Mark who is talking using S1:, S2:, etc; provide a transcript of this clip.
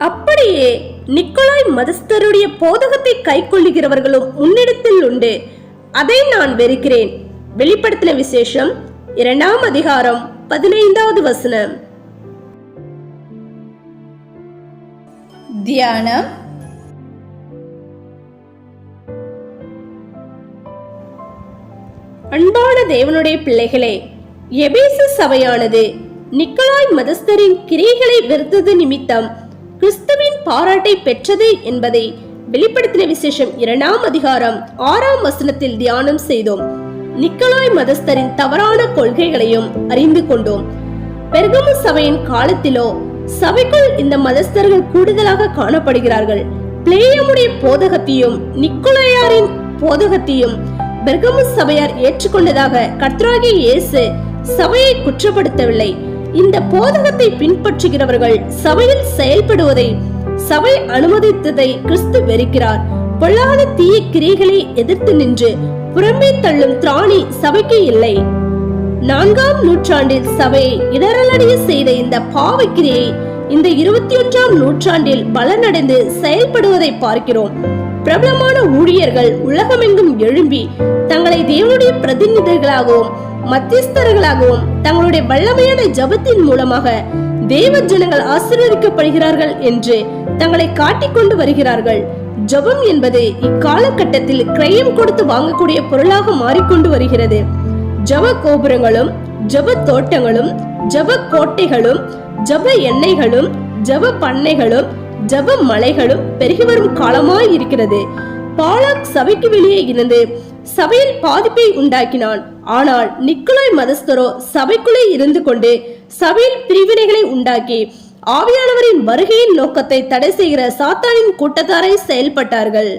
S1: அப்படியே நிக்கோலாய் மதஸ்தருடைய போதகத்தை கைக்கொள்ளுகிறவர்களும் உன்னிடத்தில் உண்டு. அதை நான் வெறுக்கிறேன். வெளிப்படுத்தின விசேஷம் 2ஆம் அதிகாரம் 15வது வசனம்.
S2: தியானம்.
S1: அன்பான தேவனுடைய பிள்ளைகளே, எபேசு சபையானது நிக்கோலாய் மதஸ்தரின் கிரியைகளை வெறுத்தது நிமித்தம் கிறிஸ்துவின் பாராட்டை பெற்றது என்பதை வெளிப்படுத்தின விசேஷம் 2ஆம் அதிகாரம் 6ஆம் வசனத்தில் தியானம் செய்தோம். நிக்கோலாய் மதஸ்தரின் தவறான கொள்கைகளையும் அறிந்து கொண்டோம். பெர்கமு சபையின் காலத்திலோ சபைக்குள் இந்த மதஸ்தர்கள் கூடுதலாக காணப்படுகிறார்கள். பிளேயமுடைய போதகத்தையும் நிக்கோலாயாரின் போதகத்தையும் பெர்கமு சபையார் ஏற்றுக்கொண்டதாக கர்த்தராகிய இயேசு சபையை குற்றப்படுத்தவில்லை. இந்த போதகத்தை பின்பற்றுகிறவர்கள் சபையில் செயல்படுவதை, சபை அனுமதித்ததை கிறிஸ்து வெறுக்கிறார். பொல்லாத தீய கிரியைகளை எதிர்த்து நின்று புறம்பே தள்ளும் திராணி சபைக்கு இல்லை. 4ஆம் நூற்றாண்டில் சபையை இடரலடைய செய்த இந்த பாவக்கிரியை இந்த 21ஆம் நூற்றாண்டில் பலனடைந்து செயல்படுவதை பார்க்கிறோம். பிரபலமான ஊழியர்கள் உலகமெங்கும் எழும்பி தங்களை தேவனுடைய பிரதிநிதிகளாகவும் மத்தியஸ்தர்களாகவும் தங்களுடைய வல்லமையான ஜபத்தின் மூலமாக தேவ ஜனங்கள் ஆசீர்வதிக்கப்படுகிறார்கள் என்று தங்களை காட்டிக்கொண்டு வருகிறார்கள். ஜபம் என்பது இக்காலகட்டத்தில் கிரயம் கொடுத்து வாங்கக்கூடிய பொருளாக மாறிக்கொண்டு வருகிறது. ஜப கோபுரங்களும் ஜப தோட்டங்களும் ஜப கோட்டைகளும் ஜப எண்ணெய்களும் ஜப பண்ணைகளும் ஜப மலைகளும் பெருகி வரும் காலமாய் இருக்கிறது. பாலாக் சபைக்கு வெளியே இருந்து சபையில் பாதிப்பை உண்டாக்கினான். ஆனால் நிக்கோலாய் மதஸ்தரோ சபைக்குள்ளே இருந்து கொண்டு சபையில் பிரிவினைகளை உண்டாக்கி ஆவியானவரின் வருகையின் நோக்கத்தை தடை செய்கிற சாத்தானின் கூட்டத்தாரை செயல்பட்டார்கள்.